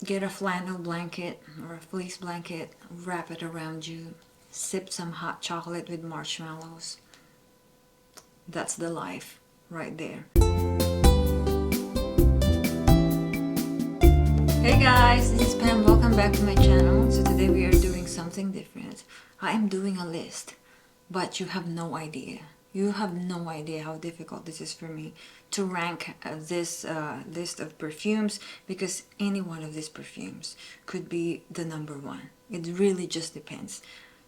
get a flannel blanket or a fleece blanket, wrap it around you, sip some hot chocolate with marshmallows. That's the life right there. Hey guys, this is Pam. Welcome back to my channel. So today we are doing something different. I am doing a list, but you have no idea. You have no idea how difficult this is for me to rank this list of perfumes, because any one of these perfumes could be the number one. It really just depends.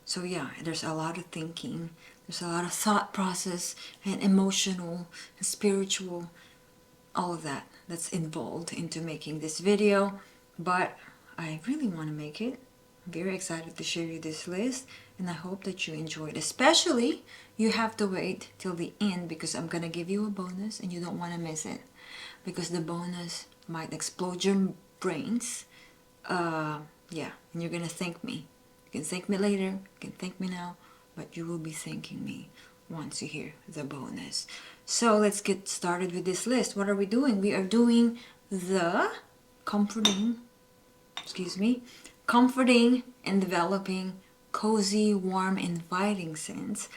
So yeah, there's a lot of thinking, there's a lot of thought process and emotional and spiritual, all of that that's involved into making this video. But I really want to make it. I'm very excited to share you this list, and I hope that you enjoy it. Especially, you have to wait till the end, because I'm gonna give you a bonus and you don't want to miss it, because the bonus might explode your brains. Yeah, and you're gonna thank me. You can thank me later, you can thank me now, but you will be thanking me once you hear the bonus. So let's get started with this list. What are we doing? We are doing the comforting, comforting and developing cozy, warm, inviting scents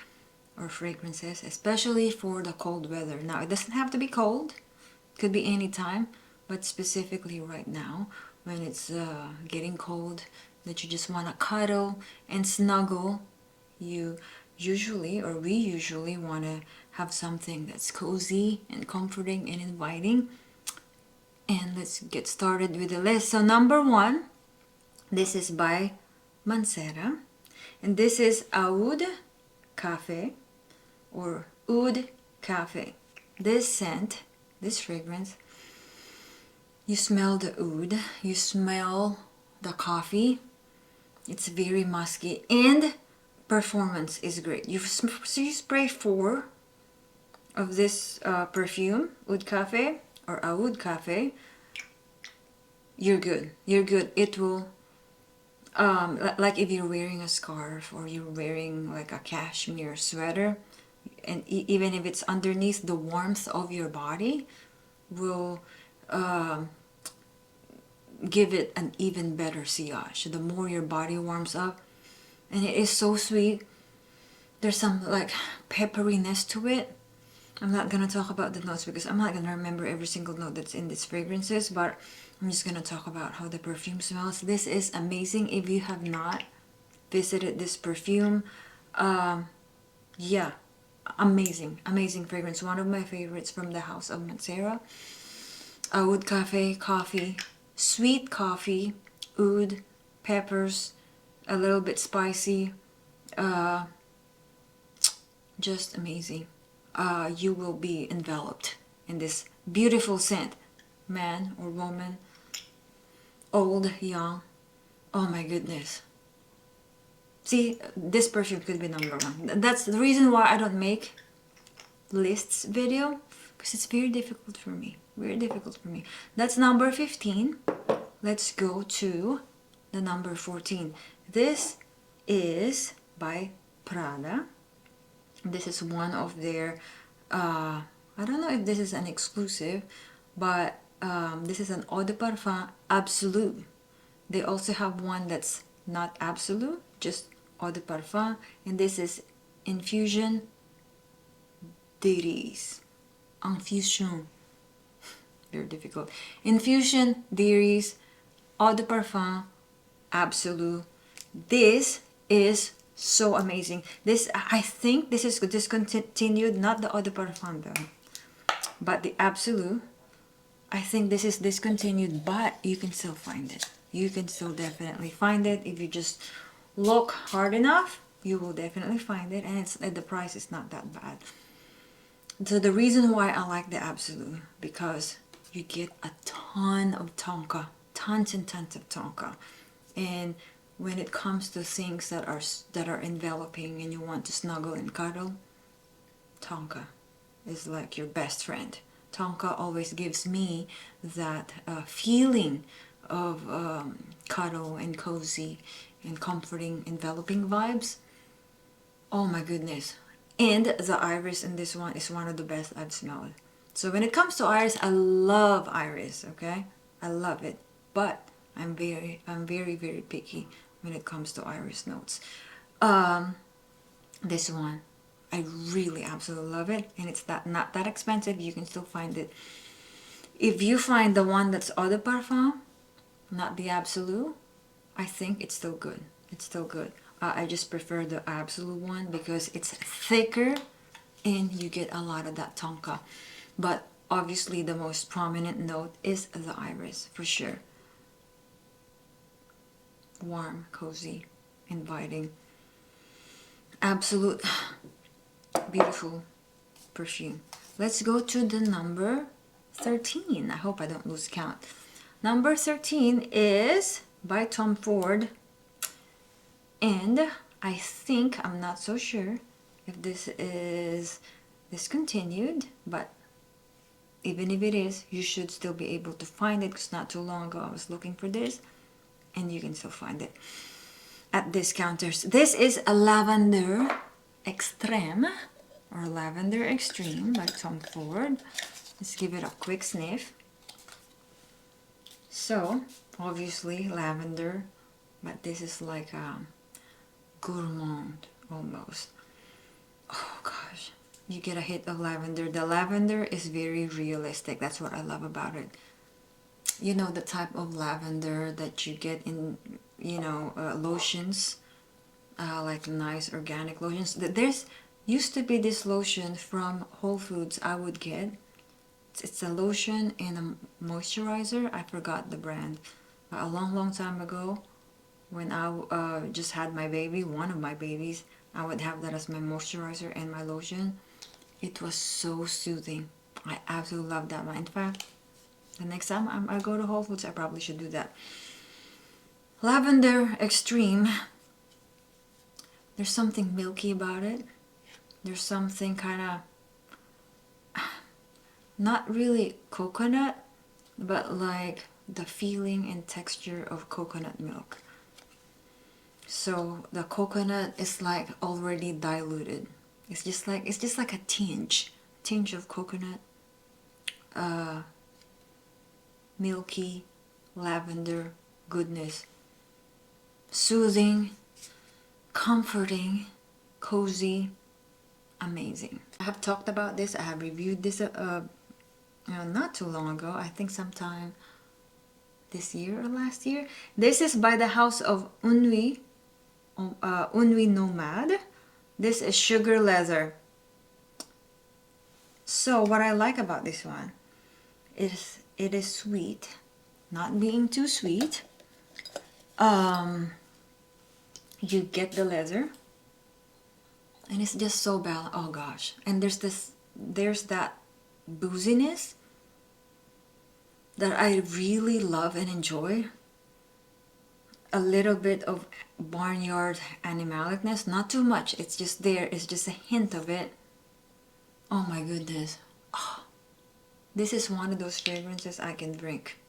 or fragrances, especially for the cold weather. Now, it doesn't have to be cold, it could be any time, but specifically right now when it's getting cold, that you just want to cuddle and snuggle. You usually, or we usually, want to have something that's cozy and comforting and inviting. And let's get started with the list. So number one, this is by Mancera, and this is Oud Cafe or Oud Cafe. This scent, this fragrance, you smell the oud, you smell the coffee. It's very musky, and performance is great. You spray 4 of this perfume, Oud Cafe or Oud Cafe. You're good. You're good. It will, like if you're wearing a scarf or you're wearing like a cashmere sweater, and even if it's underneath, the warmth of your body will give it an even better sillage. The more your body warms up, and it is so sweet. There's some like pepperiness to it. I'm not gonna talk about the notes because I'm not gonna remember every single note that's in these fragrances, but I'm just gonna talk about how the perfume smells. This is amazing. If you have not visited this perfume, yeah, amazing, amazing fragrance. One of my favorites from the house of Mancera. Oud Cafe coffee, sweet coffee, oud, peppers, a little bit spicy, just amazing. You will be enveloped in this beautiful scent, man or woman, old, young. Oh my goodness. See, this perfume could be number one. That's the reason why I don't make lists video, because it's very difficult for me. Very difficult for me. That's number 15. Let's go to the number 14. This is by Prada. This is one of their, I don't know if this is an exclusive, but this is an eau de parfum absolute. They also have one that's not absolute, just eau de parfum, and this is Infusion d'Iris. Infusion. Very difficult. Infusion d'Iris, eau de parfum absolute. This is so amazing. This, I think this is discontinued, not the eau de parfum though, but the absolute. I think this is discontinued, but you can still find it. You can still definitely find it. If you just look hard enough, you will definitely find it, and it's the price is not that bad. So the reason why I like the absolute, because you get a ton of tonka, tons and tons of tonka, and when it comes to things that are enveloping and you want to snuggle and cuddle, tonka is like your best friend. Tonka always gives me that feeling of cuddle and cozy and comforting, enveloping vibes. Oh my goodness. And the iris in this one is one of the best I've smelled. So when it comes to iris, I love iris, okay? I love it. But I'm very picky when it comes to iris notes. This one, I really absolutely love it, and it's not that expensive. You can still find it. If you find the one that's Eau de Parfum, not the Absolute, I think it's still good. It's still good. I just prefer the Absolute one because it's thicker and you get a lot of that tonka. But obviously the most prominent note is the iris, for sure. Warm, cozy, inviting. Absolute beautiful perfume. Let's go to the number 13. I hope I don't lose count. Number 13 is by Tom Ford, and I think, I'm not so sure if this is discontinued, but even if it is, you should still be able to find it, because not too long ago I was looking for this and you can still find it at discounters. This is a Lavender Extreme, or Lavender Extreme by Tom Ford. Let's give it a quick sniff. So obviously lavender, but this is like gourmand almost. Oh gosh, you get a hit of lavender. The lavender is very realistic. That's what I love about it. You know, the type of lavender that you get in, you know, lotions, like nice organic lotions. There's used to be this lotion from Whole Foods I would get. It's a lotion and a moisturizer. I forgot the brand. But a long time ago, when I just had my baby, one of my babies, I would have that as my moisturizer and my lotion. It was so soothing. I absolutely love that one. In fact, the next time I go to Whole Foods, I probably should do that. Lavender Extreme. There's something milky about it. There's something kind of, not really coconut, but like the feeling and texture of coconut milk. So the coconut is like already diluted. It's just like a tinge of coconut, milky lavender goodness, soothing, comforting, cozy, amazing. I have talked about this. I have reviewed this not too long ago. I think sometime this year or last year. This is by the house of Unwi Nomad. This is Sugar Leather. So what I like about this one is it is sweet, not being too sweet. You get the leather, and it's just so balanced. Oh gosh, and there's that booziness that I really love and enjoy. A little bit of barnyard animalicness, not too much. It's just there. It's just a hint of it. Oh my goodness. Oh, this is one of those fragrances I can drink.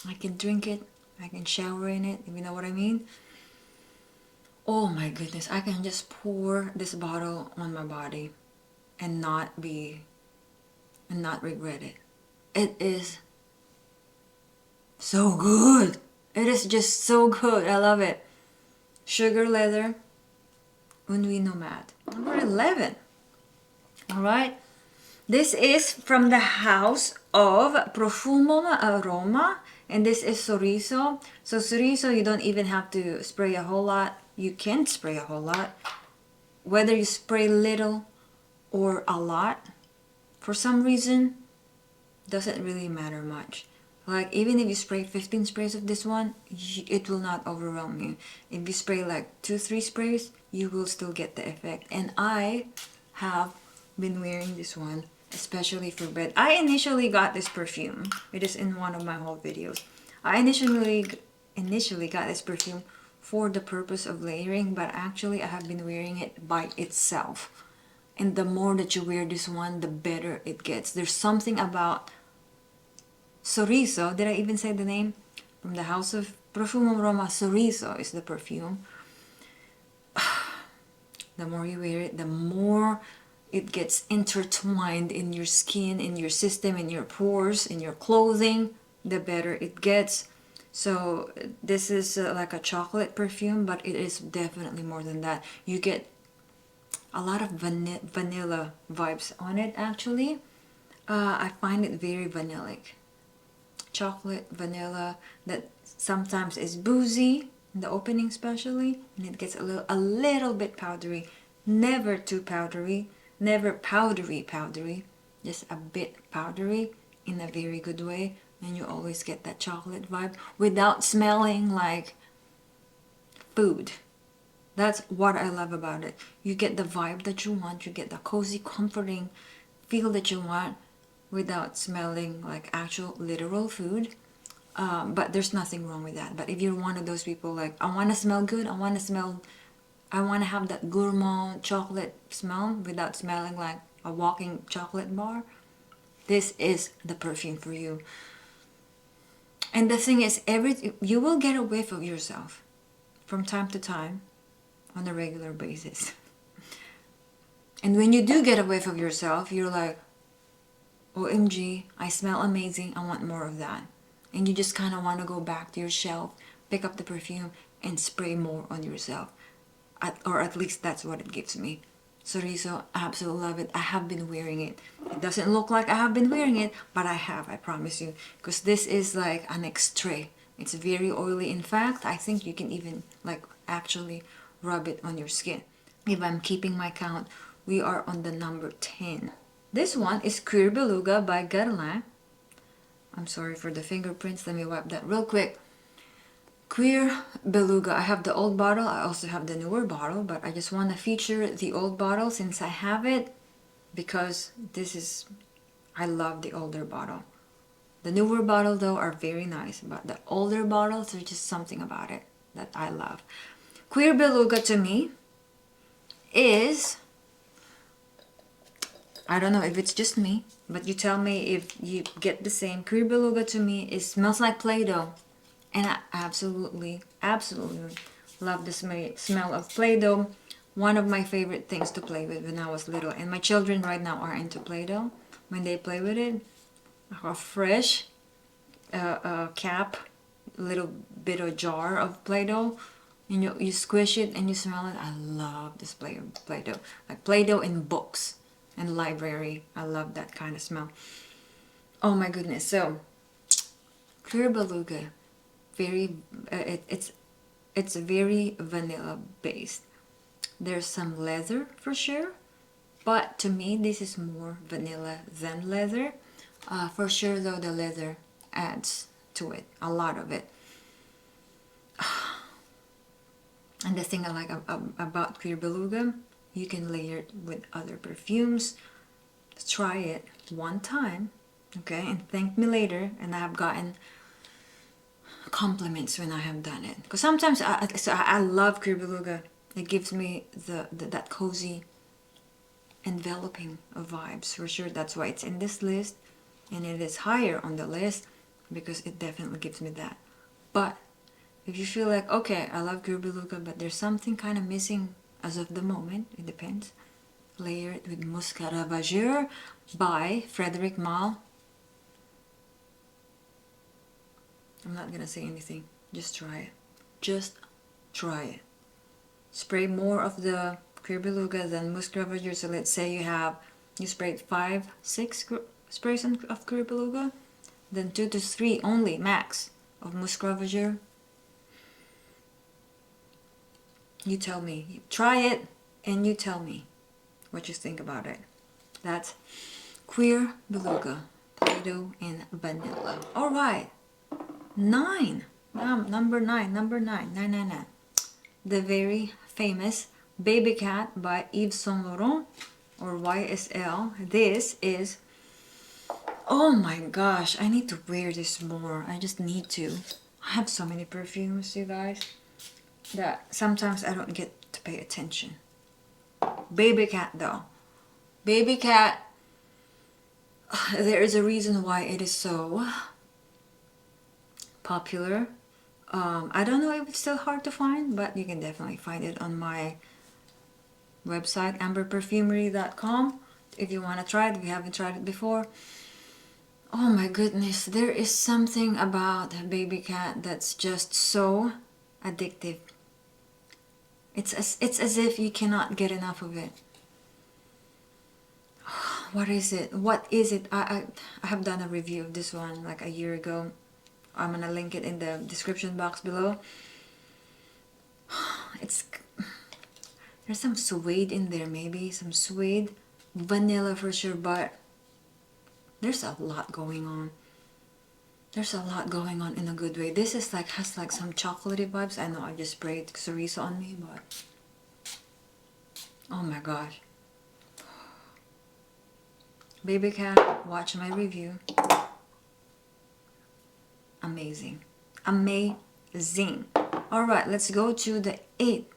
I can drink it. I can shower in it, if you know what I mean. Oh my goodness. I can just pour this bottle on my body and not regret it. It is so good. It is just so good. I love it. Sugar Leather, Unwi Nomad. Number 11. Alright. This is from the house of Profumum Aroma. And this is Sorriso. So Sorriso, you don't even have to spray a whole lot. You can spray a whole lot. Whether you spray little or a lot, for some reason, doesn't really matter much. Like, even if you spray 15 sprays of this one, it will not overwhelm you. If you spray like 2-3 sprays, you will still get the effect. And I have been wearing this one, especially for bed. I initially got this perfume. It is in one of my haul videos. I initially got this perfume for the purpose of layering, but actually I have been wearing it by itself. And the more that you wear this one, the better it gets. There's something about Sorriso. Did I even say the name? From the house of Profumum Aroma. Sorriso is the perfume. The more you wear it, the more it gets intertwined in your skin, in your system, in your pores, in your clothing, the better it gets. So this is like a chocolate perfume, but it is definitely more than that. You get a lot of vanilla vibes on it actually. I find it very vanillic. Chocolate, vanilla, that sometimes is boozy in the opening especially, and it gets a little bit powdery. Never too powdery, never powdery, just a bit powdery in a very good way, and you always get that chocolate vibe without smelling like food. That's what I love about it. You get the vibe that you want, you get the cozy, comforting feel that you want without smelling like actual literal food. But there's nothing wrong with that. But if you're one of those people like, I want to smell good, I want to have that gourmand chocolate smell without smelling like a walking chocolate bar, this is the perfume for you. And the thing is, you will get a whiff of yourself from time to time on a regular basis. And when you do get a whiff of yourself, you're like, OMG, I smell amazing, I want more of that. And you just kind of want to go back to your shelf, pick up the perfume, and spray more on yourself. Or at least that's what it gives me. Sorizo, I absolutely love it. I have been wearing it. It doesn't look like I have been wearing it, but I have, I promise you. Because this is like an extrait. It's very oily. In fact, I think you can even like actually rub it on your skin. If I'm keeping my count, we are on the number 10. This one is Cuir Beluga by Guerlain. I'm sorry for the fingerprints. Let me wipe that real quick. Cuir Beluga. I have the old bottle. I also have the newer bottle, but I just want to feature the old bottle since I have it because I love the older bottle. The newer bottle though are very nice, but the older bottles, there's just something about it that I love. Cuir Beluga to me is, I don't know if it's just me, but you tell me if you get the same. Cuir Beluga to me, it smells like Play-Doh. And I absolutely love the smell of Play-Doh. One of my favorite things to play with when I was little. And my children right now are into Play-Doh. When they play with it, a fresh cap, little bit of jar of Play-Doh, and you squish it and you smell it. I love this Play-Doh. Like Play-Doh in books and library. I love that kind of smell. Oh my goodness. So, Cuir Beluga. It's very vanilla based. There's some leather for sure, but to me this is more vanilla than leather. For sure though, the leather adds to it, a lot of it. And the thing I like about Cuir Beluga, you can layer it with other perfumes. Try it one time, okay, and thank me later. And I have gotten compliments when I have done it, because sometimes I love Cuir Beluga. It gives me that cozy, enveloping of vibes for sure. That's why it's in this list, and it is higher on the list because it definitely gives me that. But if you feel like, okay, I love Cuir Beluga, but there's something kind of missing as of the moment, it depends. Layer it with Muscat Ravageur by Frédéric Malle. I'm not gonna say anything. Just try it. Just try it. Spray more of the Cuir Beluga than Muscat Ravageur. So let's say you sprayed 5, 6 sprays of Cuir Beluga, then 2 to 3 only max of Muscat Ravageur. You tell me. Try it and you tell me what you think about it. That's Cuir Beluga, Play-Doh and vanilla. All right. 9. Number 9. 999. The very famous Baby Cat by Yves Saint Laurent or YSL. This is, oh my gosh, I need to wear this more. I just need to. I have so many perfumes, you guys, that sometimes I don't get to pay attention. Baby Cat though. Baby Cat, there is a reason why it is so popular. I don't know if it's still hard to find, but you can definitely find it on my website, amberperfumery.com, if you want to try it, if you haven't tried it before. Oh my goodness, there is something about a baby cat that's just so addictive. It's as if you cannot get enough of it. What is it? What is it? I have done a review of this one like a year ago. I'm gonna link it in the description box below. It's there's some suede in there, maybe some suede, vanilla for sure, but there's a lot going on. There's a lot going on in a good way. This is like has like some chocolatey vibes. I know I just sprayed Chorizo on me, but oh my gosh. Baby cat, watch my review. Amazing. Amazing. Alright, let's go to the 8.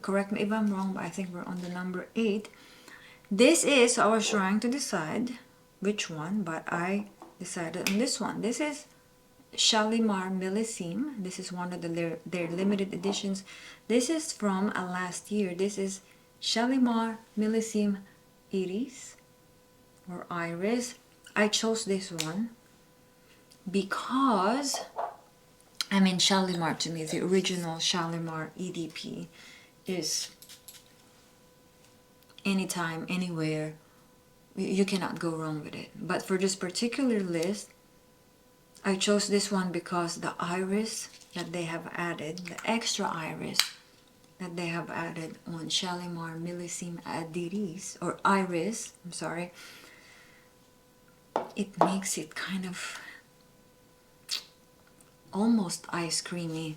Correct me if I'm wrong, but I think we're on the number 8. This is, I was trying to decide which one, but I decided on this one. This is Shalimar Millésime. This is one of their limited editions. This is from last year. This is Shalimar Millésime Iris or Iris. I chose this one because I mean Shalimar, to me, the original Shalimar EDP is anytime, anywhere. You cannot go wrong with it. But for this particular list, I chose this one because the iris that they have added, the extra iris that they have added on Shalimar Millésime Iris, or Iris, I'm sorry, it makes it kind of almost ice creamy.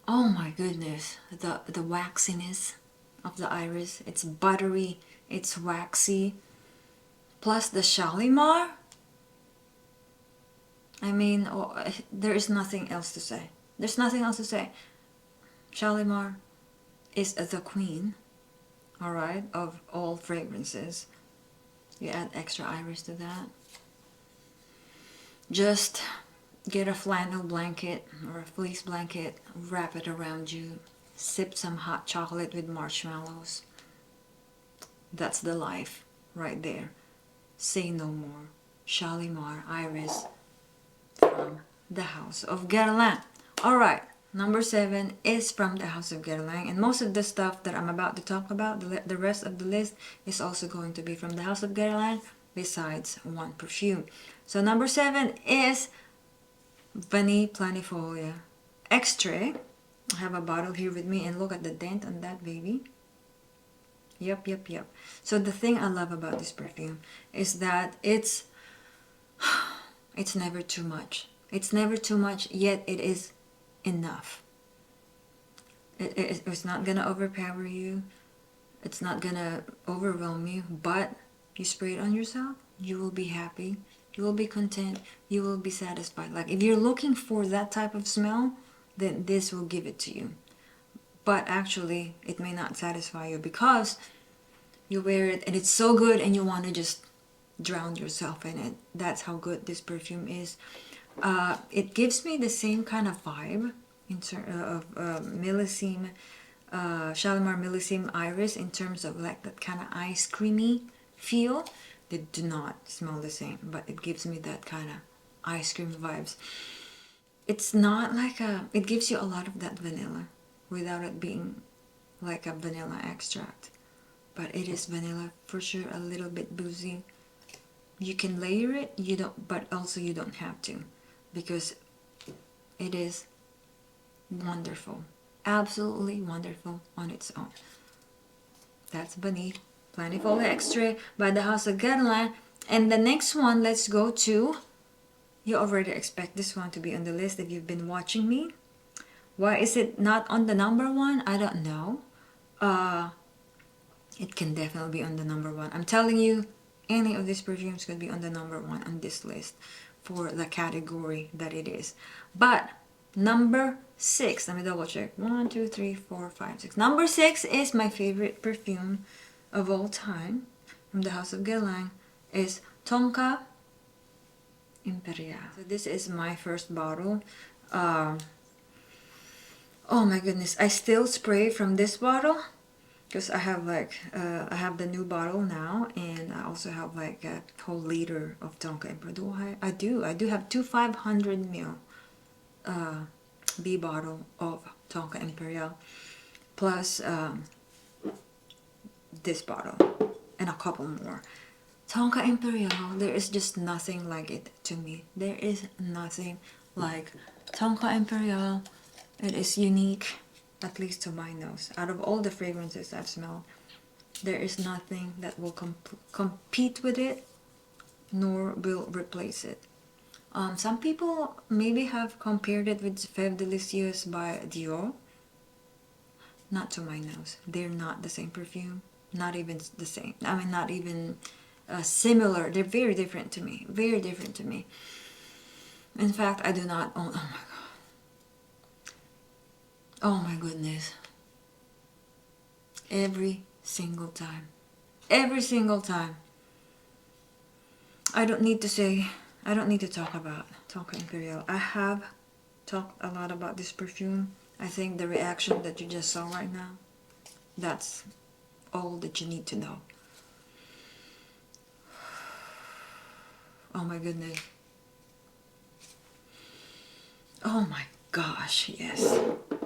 Oh my goodness, the waxiness of the iris. It's buttery, it's waxy. Plus the Shalimar. I mean, there is nothing else to say. There's nothing else to say. Shalimar is the queen, alright, of all fragrances. You add extra iris to that. Just get a flannel blanket or a fleece blanket, wrap it around you, sip some hot chocolate with marshmallows. That's the life right there. Say no more. Shalimar Iris from the House of Guerlain. Alright, number 7 is from the House of Guerlain, and most of the stuff that I'm about to talk about, the rest of the list, is also going to be from the House of Guerlain, besides one perfume. So number 7 is Vanille Planifolia Extrait. I have a bottle here with me, and look at the dent on that baby. Yep. So the thing I love about this perfume is that it's never too much. It's never too much, yet it is enough. It's not gonna overpower you. It's not gonna overwhelm you, but you spray it on yourself, you will be happy. You will be content. You will be satisfied. Like if you're looking for that type of smell, then this will give it to you. But actually, it may not satisfy you because you wear it and it's so good and you want to just drown yourself in it. That's how good this perfume is. It gives me the same kind of vibe in terms of Millésime, Shalimar Millésime Iris, in terms of like that kind of ice creamy feel. They do not smell the same, but it gives me that kind of ice cream vibes. It's not like it gives you a lot of that vanilla without it being like a vanilla extract. But it is vanilla for sure, a little bit boozy. You can layer it, you don't, but also you don't have to, because it is wonderful, absolutely wonderful on its own. That's Vanille Planifolia Extrait by the House of Guerlain. And the next one, let's go to, you already expect this one to be on the list if you've been watching me. Why is it not on the number 1? I don't know. It can definitely be on the number 1. I'm telling you, any of these perfumes could be on the number 1 on this list for the category that it is. But number 6, let me double check. 1, 2, 3, 4, 5, 6. Number 6 is my favorite perfume of all time from the House of Guerlain, is Tonka Imperial. So this is my first bottle. Oh my goodness, I still spray from this bottle because I have like I have the new bottle now, and I also have like a whole liter of Tonka Emperor. I do have two 500 ml B bottle of Tonka Imperial, plus this bottle and a couple more. Tonka Imperial, there is just nothing like it to me. There is nothing like Tonka Imperial. It is unique, at least to my nose. Out of all the fragrances I've smelled, there is nothing that will compete with it, nor will replace it. Some people maybe have compared it with Fève Délicieuse by Dior. Not to my nose. They're not the same perfume. Not even the same. I mean, not even similar. They're very different to me. Very different to me. In fact, I do not own. Oh my god. Oh my goodness. Every single time. Every single time. I don't need to talk about Tonka Imperial. I have talked a lot about this perfume. I think the reaction that you just saw right now, that's all that you need to know. Oh my goodness. Oh my gosh, yes.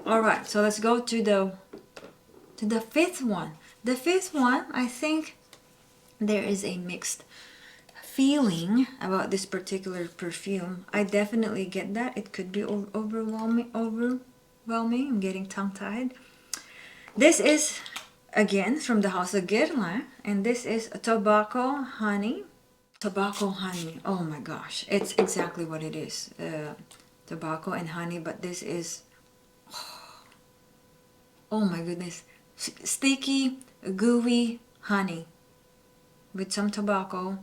Alright, so let's go to the fifth one. The fifth one, I think there is a mixed feeling about this particular perfume. I definitely get that. It could be overwhelming. I'm getting tongue-tied. This is, again, from the House of Guerlain, and this is Tobacco Honey. Tobacco Honey. Oh my gosh. It's exactly what it is. Tobacco and honey, but this is... Oh my goodness. Sticky, gooey honey with some tobacco.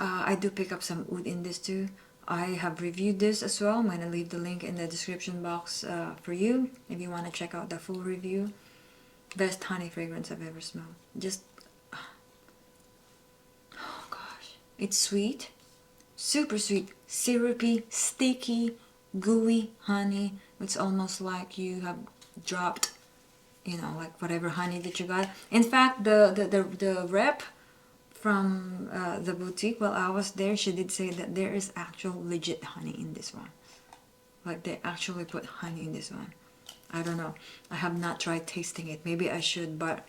I do pick up some oud in this too. I have reviewed this as well. I'm going to leave the link in the description box for you if you want to check out the full review. Best honey fragrance I've ever smelled. Just, oh gosh. It's sweet, super sweet, syrupy, sticky, gooey honey. It's almost like you have dropped, you know, like whatever honey that you got. In fact, the rep from the boutique while I was there, she did say that there is actual legit honey in this one. Like they actually put honey in this one. I don't know. I have not tried tasting it. Maybe I should, but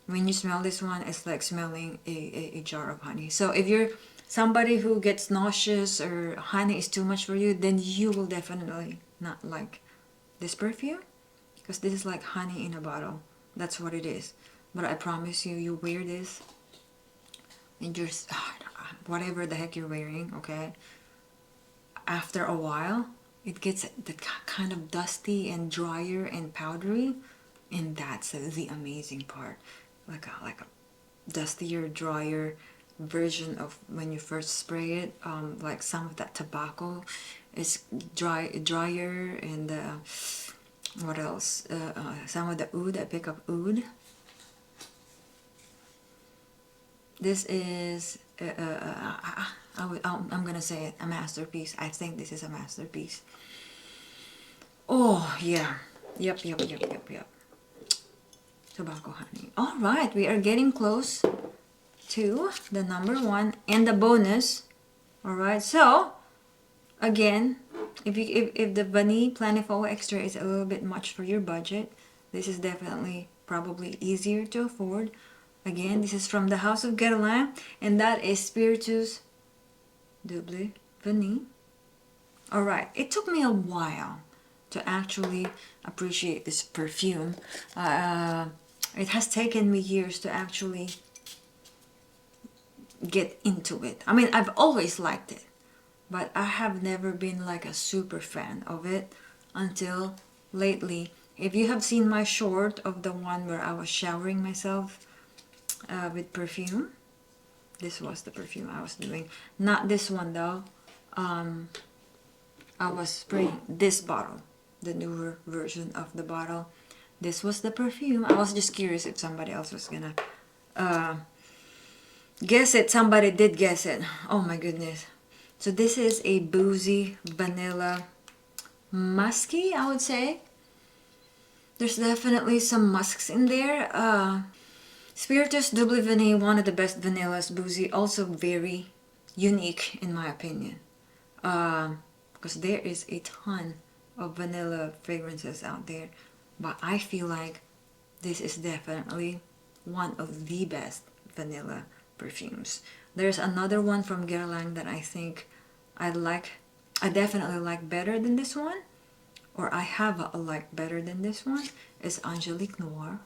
when you smell this one, it's like smelling a jar of honey. So if you're somebody who gets nauseous or honey is too much for you, then you will definitely not like this perfume, because this is like honey in a bottle. That's what it is. But I promise you, you wear this and just whatever the heck you're wearing, okay, after a while it gets the kind of dusty and drier and powdery, and that's the amazing part. Like a dustier, drier version of when you first spray it. Like some of that tobacco is drier, and what else? Some of the oud, I pick up oud. This is, I'm gonna say it, a masterpiece. I think this is a masterpiece. Oh, yeah. Yep. Tobacco Honey. Alright, we are getting close to the number one and the bonus. Alright, so, again, if the Vanille Planifol Extra is a little bit much for your budget, this is definitely probably easier to afford. Again, this is from the House of Guerlain, and that is Spiritus Double Vanille. Alright, it took me a while to actually appreciate this perfume. It has taken me years to actually get into it. I mean, I've always liked it, but I have never been like a super fan of it until lately. If you have seen my short of the one where I was showering myself with perfume, this was the perfume I was doing. Not this one though. I was spraying this bottle, the newer version of the bottle. This was the perfume. I was just curious if somebody else was gonna guess it. Somebody did guess it. Oh my goodness. So this is a boozy vanilla musky, I would say. There's definitely some musks in there. Spiritus Double Vanille, one of the best vanillas, boozy, also very unique in my opinion. Because there is a ton of vanilla fragrances out there, but I feel like this is definitely one of the best vanilla perfumes. There's another one from Guerlain that I think I like, I definitely like better than this one, or I have a like better than this one, is Angelique Noir.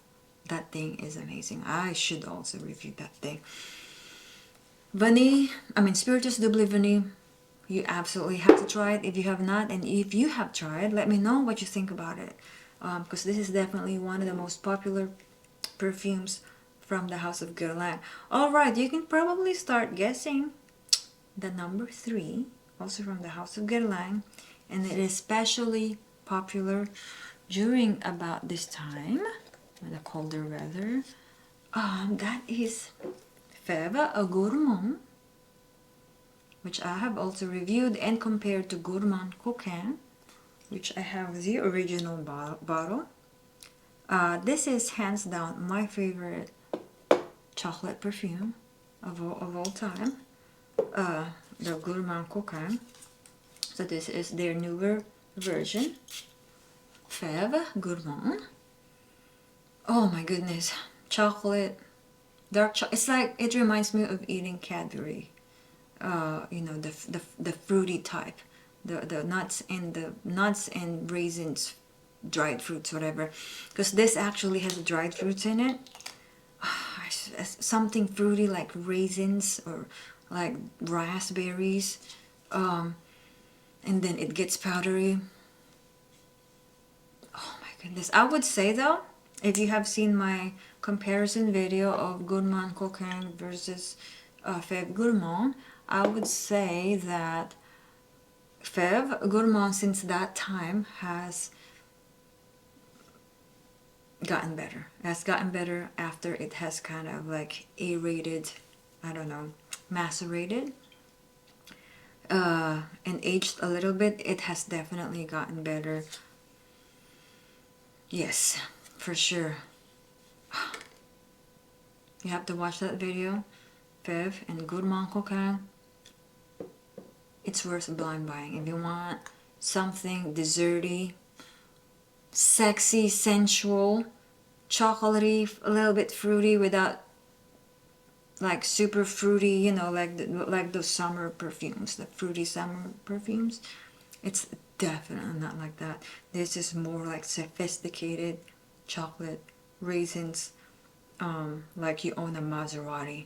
That thing is amazing. I should also review that thing. Vanille, Spiritus Double Vanille, you absolutely have to try it if you have not, and if you have tried, let me know what you think about it, because this is definitely one of the most popular perfumes from the House of Guerlain. Alright, you can probably start guessing the number 3, also from the House of Guerlain, and it is especially popular during about this time, the colder weather. That is Fève Gourmand, which I have also reviewed and compared to Gourmand Coquin, which I have the original bottle. This is hands down my favorite chocolate perfume of all time, the Gourmand Coquin. So this is their newer version, Fève Gourmand. Oh my goodness, chocolate, dark chocolate. It's like, it reminds me of eating Cadbury. You know, the fruity type, the nuts and raisins, dried fruits, whatever. Because this actually has dried fruits in it. Something fruity like raisins or like raspberries, and then it gets powdery. Oh my goodness. I would say though, if you have seen my comparison video of Gourmand Coquin versus Fève Gourmand, I would say that Fève Gourmand since that time has gotten better. It has gotten better after it has kind of like aerated, I don't know, macerated, and aged a little bit. It has definitely gotten better. Yes, for sure. You have to watch that video, Fève and Gourmand Coquin. It's worth blind buying if you want something desserty, sexy, sensual, chocolatey, a little bit fruity without like super fruity, you know, like those summer perfumes, the fruity summer perfumes. It's definitely not like that. This is more like sophisticated chocolate, raisins, like you own a Maserati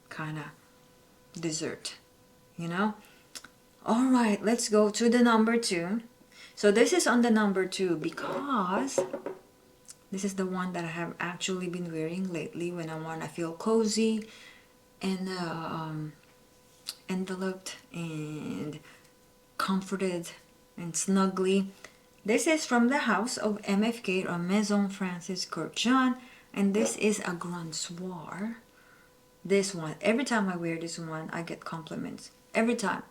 kind of dessert, you know? Alright, let's go to the number 2. So this is on the number 2 because this is the one that I have actually been wearing lately when I want to feel cozy and enveloped and comforted and snuggly. This is from the house of MFK, or Maison Francis Kurkdjian, and this is a Grand Soir. This one, every time I wear this one, I get compliments. Every time.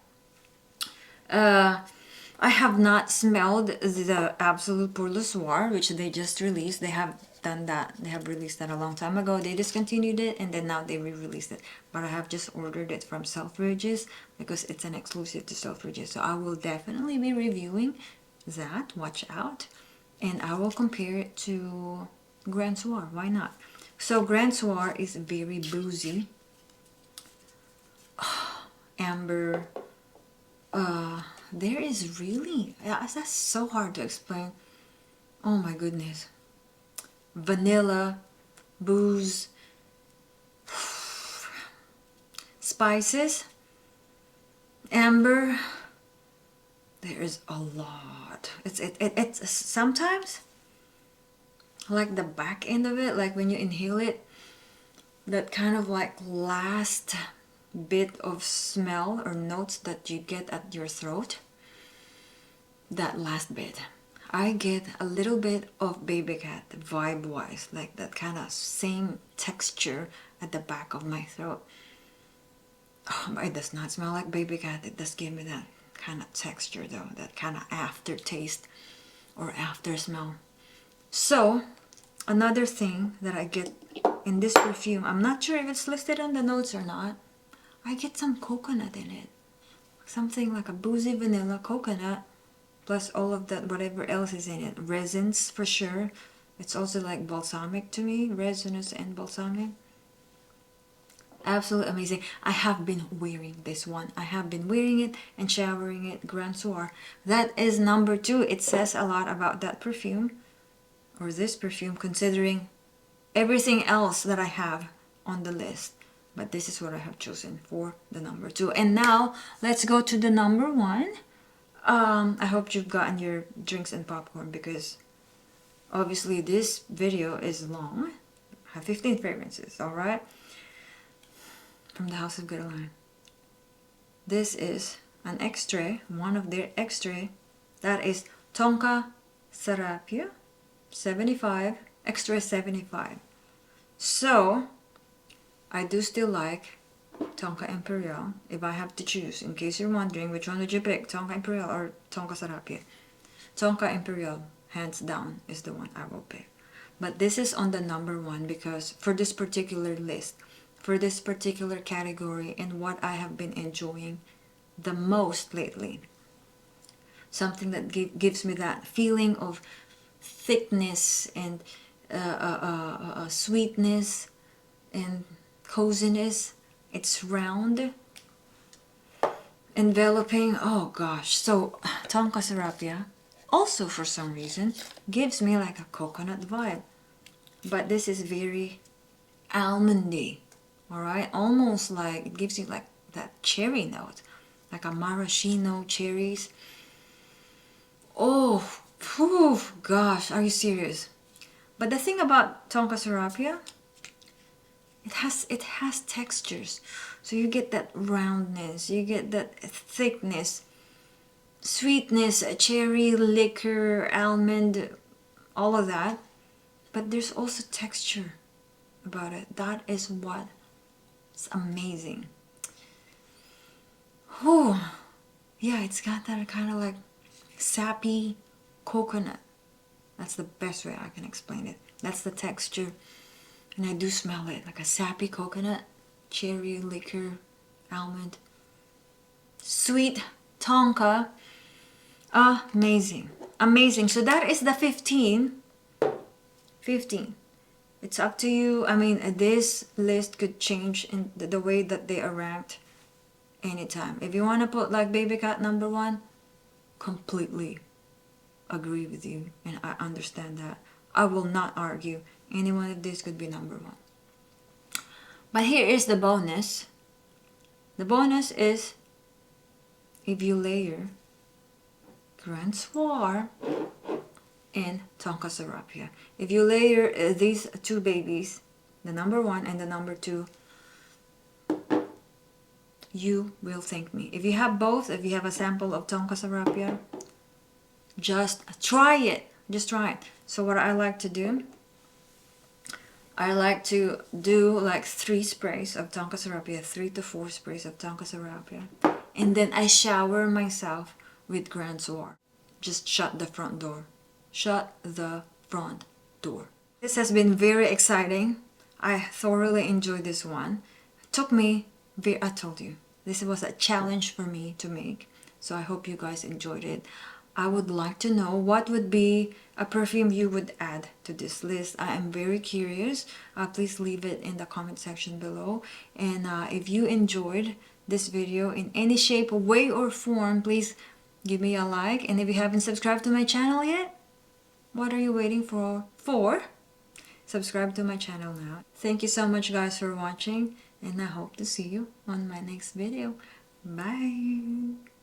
I have not smelled the Absolute Pour Le Soir, which they just released. They have done that. They have released that a long time ago. They discontinued it and then now they re-released it. But I have just ordered it from Selfridges because it's an exclusive to Selfridges. So I will definitely be reviewing that. Watch out. And I will compare it to Grand Soir. Why not? So Grand Soir is very boozy. Amber. There is really, that's so hard to explain. Oh my goodness. Vanilla, booze, spices, amber. There is a lot. It's sometimes like the back end of it, like when you inhale it, that kind of like last bit of smell or notes that you get at your throat, that last bit, I get a little bit of Baby Cat vibe wise, like that kind of same texture at the back of my throat. Oh, it does not smell like Baby Cat. It does give me that kind of texture though, that kind of aftertaste or after smell. So another thing that I get in this perfume, I'm not sure if it's listed on the notes or not, I get some coconut in it. Something like a boozy vanilla coconut, plus all of that, whatever else is in it. Resins for sure. It's also like balsamic to me, resinous and balsamic. Absolutely amazing. I have been wearing this one. I have been wearing it and showering it. Grand Soir. That is number 2. It says a lot about that perfume, or this perfume, considering everything else that I have on the list. But this is what I have chosen for the number 2. And now let's go to the number 1. I hope you've gotten your drinks and popcorn, because obviously this video is long. I have 15 fragrances, alright? From the House of Guerlain. This is an extrait, one of their extrait, that is Tonka Serapia 75, extra 75. So I do still like Tonka Imperial. If I have to choose, in case you're wondering, which one would you pick, Tonka Imperial or Tonka Serapia? Tonka Imperial, hands down, is the one I will pick. But this is on the number 1 because for this particular list, for this particular category, and what I have been enjoying the most lately. Something that gives me that feeling of thickness and sweetness and coziness. It's round, enveloping. Oh gosh. So Tonka Serapia also for some reason gives me like a coconut vibe, but this is very almondy. Alright, almost like it gives you like that cherry note, like a maraschino cherries. Oh, whew, gosh, are you serious? But the thing about Tonka Serapia, it has textures. So you get that roundness, you get that thickness, sweetness, cherry, liquor, almond, all of that. But there's also texture about it. That is what is amazing. Oh, yeah, it's got that kind of like sappy coconut. That's the best way I can explain it. That's the texture. And I do smell it, like a sappy coconut, cherry, liquor, almond. Sweet Tonka. Amazing. Amazing. So that is the 15. 15. It's up to you. I mean, this list could change in the way that they are ranked anytime. If you want to put like Baby Cat number 1, completely agree with you, and I understand that. I will not argue. Any one of these could be number 1. But here is the bonus. The bonus is if you layer Grand Soir and Tonka Serapia. If you layer these 2 babies, the number 1 and the number 2, you will thank me. If you have both, if you have a sample of Tonka Serapia, just try it. Just try it. So what I like to do, I like to do like 3 sprays of Tonka Serapia, 3 to 4 sprays of Tonka Serapia, and then I shower myself with Grand Soir. Just shut the front door. Shut the front door. This has been very exciting. I thoroughly enjoyed this one. It took me, I told you, this was a challenge for me to make. So I hope you guys enjoyed it. I would like to know what would be a perfume you would add to this list. I am very curious. Please leave it in the comment section below. And if you enjoyed this video in any shape, way, or form, please give me a like. And if you haven't subscribed to my channel yet, what are you waiting for? Subscribe to my channel now. Thank you so much guys for watching, and I hope to see you on my next video. Bye!